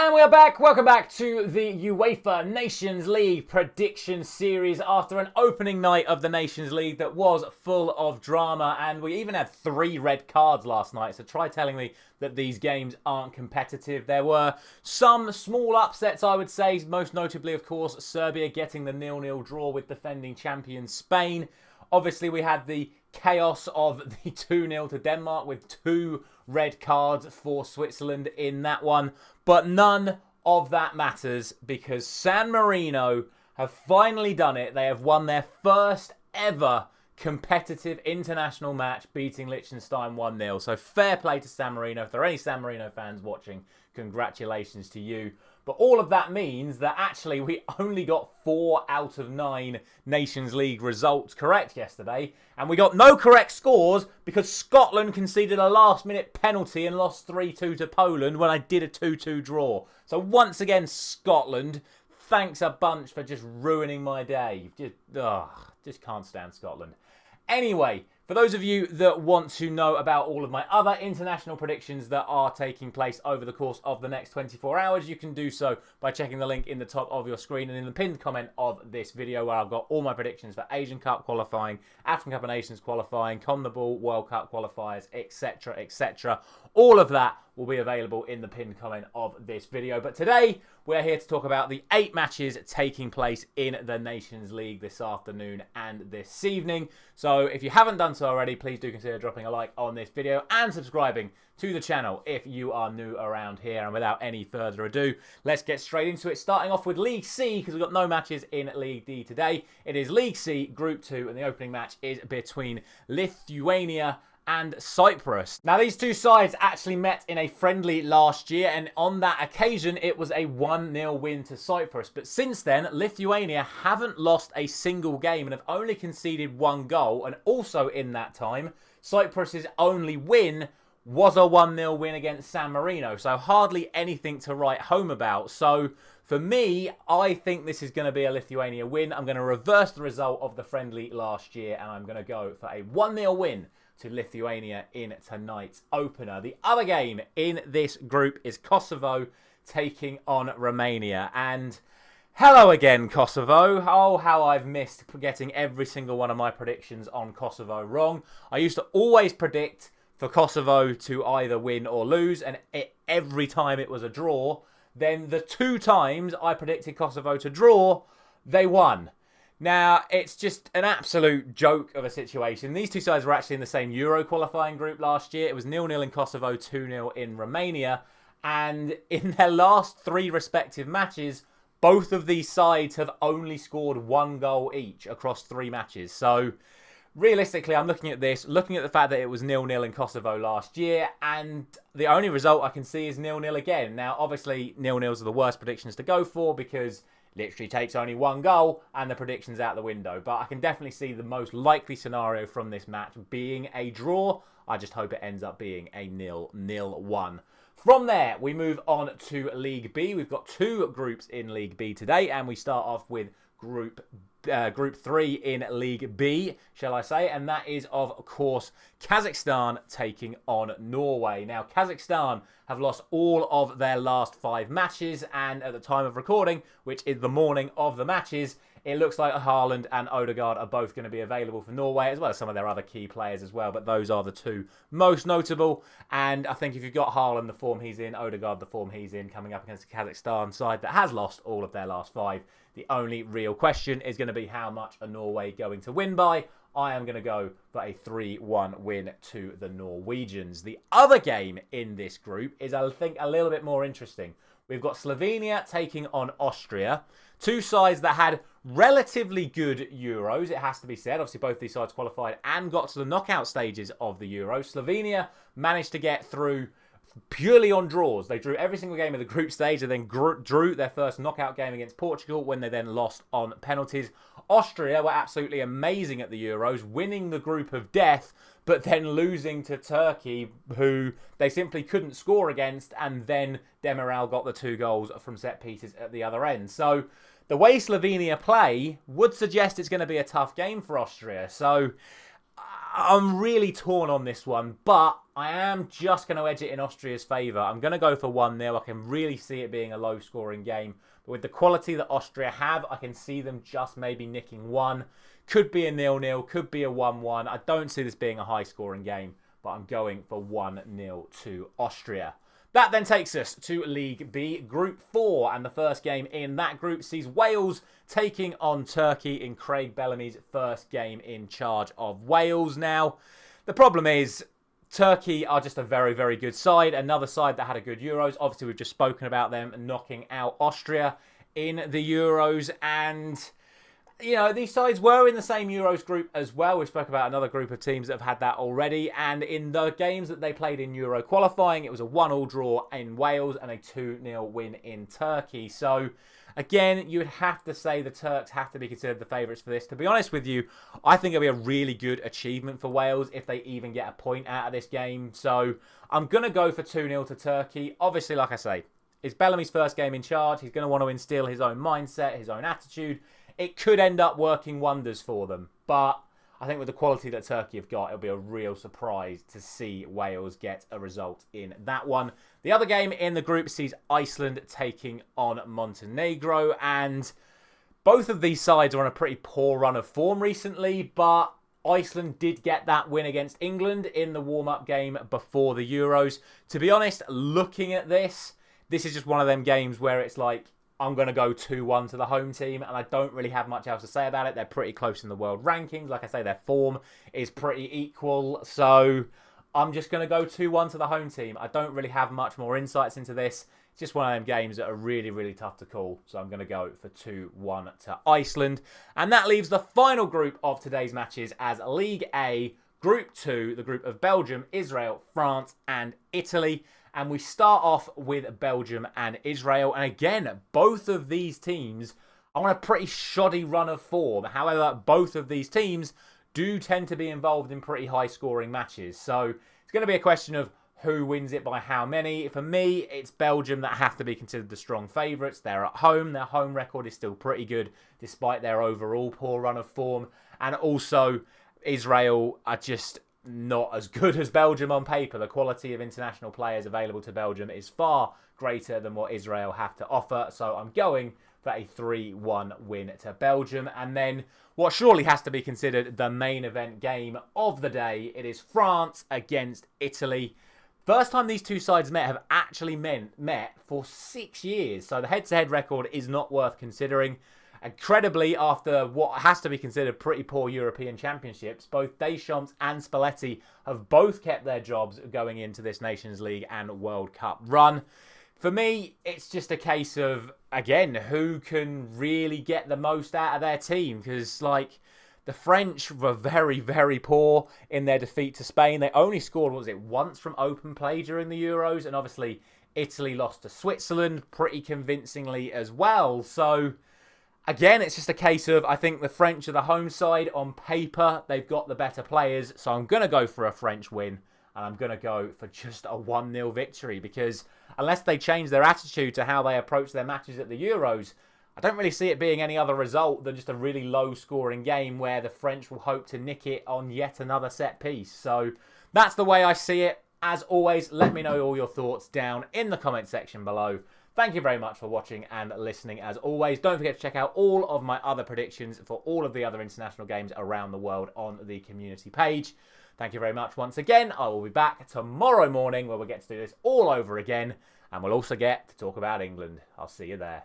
And we are back. Welcome back to the UEFA Nations League prediction series after an opening night of the Nations League that was full of drama, and we even had 3 red cards last night, so try telling me that these games aren't competitive. There were some small upsets, I would say, most notably, of course, Serbia getting the 0-0 draw with defending champion Spain. Obviously, we had the chaos of the 2-0 to Denmark with 2 red cards for Switzerland in that one. But none of that matters because San Marino have finally done it. They have won their first ever competitive international match, beating Liechtenstein 1-0. So fair play to San Marino. If there are any San Marino fans watching, congratulations to you. But all of that means that actually we only got 4 out of 9 Nations League results correct yesterday. And we got no correct scores because Scotland conceded a last-minute penalty and lost 3-2 to Poland when I did a 2-2 draw. So once again, Scotland, thanks a bunch for just ruining my day. Just can't stand Scotland. Anyway, for those of you that want to know about all of my other international predictions that are taking place over the course of the next 24 hours, you can do so by checking the link in the top of your screen and in the pinned comment of this video where I've got all my predictions for Asian Cup qualifying, African Cup of Nations qualifying, CONMEBOL World Cup qualifiers, etc, etc. All of that will be available in the pinned comment of this video. But today, we're here to talk about the 8 matches taking place in the Nations League this afternoon and this evening. So if you haven't done so already, please do consider dropping a like on this video and subscribing to the channel if you are new around here. And without any further ado, let's get straight into it. Starting off with League C, because we've got no matches in League D today. It is League C, Group 2, and the opening match is between Lithuania and Cyprus. Now, these two sides actually met in a friendly last year, and on that occasion, it was a 1-0 win to Cyprus. But since then, Lithuania haven't lost a single game and have only conceded 1 goal. And also in that time, Cyprus's only win was a 1-0 win against San Marino. So hardly anything to write home about. So for me, I think this is going to be a Lithuania win. I'm going to reverse the result of the friendly last year, and I'm going to go for a 1-0 win to Lithuania in tonight's opener. The other game in this group is Kosovo taking on Romania. And hello again, Kosovo. Oh, how I've missed getting every single one of my predictions on Kosovo wrong. I used to always predict for Kosovo to either win or lose, and every time it was a draw. Then the 2 times I predicted Kosovo to draw, they won. Now, it's just an absolute joke of a situation. These two sides were actually in the same Euro qualifying group last year. It was 0-0 in Kosovo, 2-0 in Romania. And in their last 3 respective matches, both of these sides have only scored 1 goal each across 3 matches. So, realistically, I'm looking at this, looking at the fact that it was 0-0 in Kosovo last year, and the only result I can see is 0-0 again. Now, obviously, 0-0s are the worst predictions to go for because literally takes only 1 goal and the prediction's out the window. But I can definitely see the most likely scenario from this match being a draw. I just hope it ends up being a 0-0-1. From there, we move on to League B. We've got 2 groups in League B today, and we start off with Group 3 in League B, shall I say, and that is, of course, Kazakhstan taking on Norway. Now, Kazakhstan have lost all of their last 5 matches, and at the time of recording, which is the morning of the matches, it looks like Haaland and Odegaard are both going to be available for Norway, as well as some of their other key players as well, but those are the 2 most notable. And I think if you've got Haaland, the form he's in, Odegaard, the form he's in, coming up against the Kazakhstan side that has lost all of their last 5, the only real question is going to be how much are Norway going to win by. I am going to go for a 3-1 win to the Norwegians. The other game in this group is, I think, a little bit more interesting. We've got Slovenia taking on Austria. 2 sides that had relatively good Euros, it has to be said. Obviously, both these sides qualified and got to the knockout stages of the Euros. Slovenia managed to get through purely on draws. They drew every single game of the group stage and then drew their first knockout game against Portugal when they then lost on penalties. Austria were absolutely amazing at the Euros, winning the group of death, but then losing to Turkey, who they simply couldn't score against, and then Demiral got the 2 goals from set pieces at the other end. So the way Slovenia play would suggest it's going to be a tough game for Austria. So I'm really torn on this one, but I am just going to edge it in Austria's favour. I'm going to go for 1-0. I can really see it being a low-scoring game. But with the quality that Austria have, I can see them just maybe nicking one. Could be a 0-0, could be a 1-1. I don't see this being a high-scoring game, but I'm going for 1-0 to Austria. That then takes us to League B, Group 4. And the first game in that group sees Wales taking on Turkey in Craig Bellamy's first game in charge of Wales. Now, the problem is Turkey are just a very, very good side. Another side that had a good Euros. Obviously, we've just spoken about them knocking out Austria in the Euros. And you know, these sides were in the same Euros group as well. We spoke about another group of teams that have had that already. And in the games that they played in Euro qualifying, it was a 1-1 draw in Wales and a 2-0 win in Turkey. So, again, you would have to say the Turks have to be considered the favourites for this. To be honest with you, I think it'll be a really good achievement for Wales if they even get a point out of this game. So, I'm going to go for 2-0 to Turkey. Obviously, like I say, it's Bellamy's first game in charge. He's going to want to instill his own mindset, his own attitude. It could end up working wonders for them. But I think with the quality that Turkey have got, it'll be a real surprise to see Wales get a result in that one. The other game in the group sees Iceland taking on Montenegro. And both of these sides are on a pretty poor run of form recently. But Iceland did get that win against England in the warm-up game before the Euros. To be honest, looking at this is just one of them games where it's like, I'm going to go 2-1 to the home team, and I don't really have much else to say about it. They're pretty close in the world rankings. Like I say, their form is pretty equal. So I'm just going to go 2-1 to the home team. I don't really have much more insights into this. It's just one of them games that are really, really tough to call. So I'm going to go for 2-1 to Iceland. And that leaves the final group of today's matches as League A, Group 2, the group of Belgium, Israel, France, and Italy. And we start off with Belgium and Israel. And again, both of these teams are on a pretty shoddy run of form. However, both of these teams do tend to be involved in pretty high-scoring matches. So it's going to be a question of who wins it by how many. For me, it's Belgium that have to be considered the strong favourites. They're at home. Their home record is still pretty good, despite their overall poor run of form. And also, Israel are just not as good as Belgium on paper. The quality of international players available to Belgium is far greater than what Israel have to offer. So I'm going for a 3-1 win to Belgium. And then what surely has to be considered the main event game of the day. It is France against Italy. First time these two sides have actually met for 6 years. So the head-to-head record is not worth considering. Incredibly, after what has to be considered pretty poor European Championships, both Deschamps and Spalletti have both kept their jobs going into this Nations League and World Cup run. For me, it's just a case of, again, who can really get the most out of their team. Because, like, the French were very, very poor in their defeat to Spain. They only scored, once from open play during the Euros. And obviously, Italy lost to Switzerland pretty convincingly as well. So again, it's just a case of, I think the French are the home side. On paper, they've got the better players. So I'm going to go for a French win. And I'm going to go for just a 1-0 victory. Because unless they change their attitude to how they approach their matches at the Euros, I don't really see it being any other result than just a really low-scoring game where the French will hope to nick it on yet another set piece. So that's the way I see it. As always, let me know all your thoughts down in the comment section below. Thank you very much for watching and listening as always. Don't forget to check out all of my other predictions for all of the other international games around the world on the community page. Thank you very much once again. I will be back tomorrow morning where we'll get to do this all over again. And we'll also get to talk about England. I'll see you there.